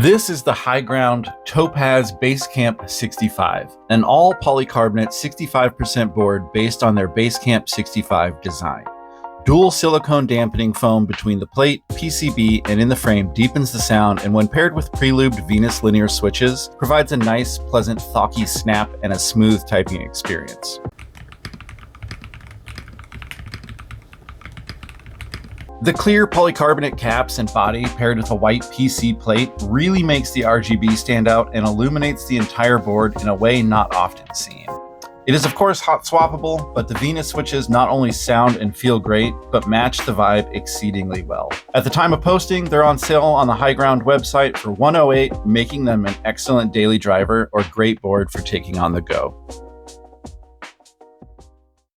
This is the Higround Topaz Basecamp 65, an all polycarbonate 65% board based on their Basecamp 65 design. Dual silicone dampening foam between the plate, PCB, and in the frame deepens the sound, and when paired with pre-lubed Venus linear switches, provides a nice, pleasant, thocky snap and a smooth typing experience. The clear polycarbonate caps and body paired with a white PC plate really makes the RGB stand out and illuminates the entire board in a way not often seen. It is of course hot swappable, but the Venus switches not only sound and feel great, but match the vibe exceedingly well. At the time of posting, they're on sale on the Higround website for $108, making them an excellent daily driver or great board for taking on the go.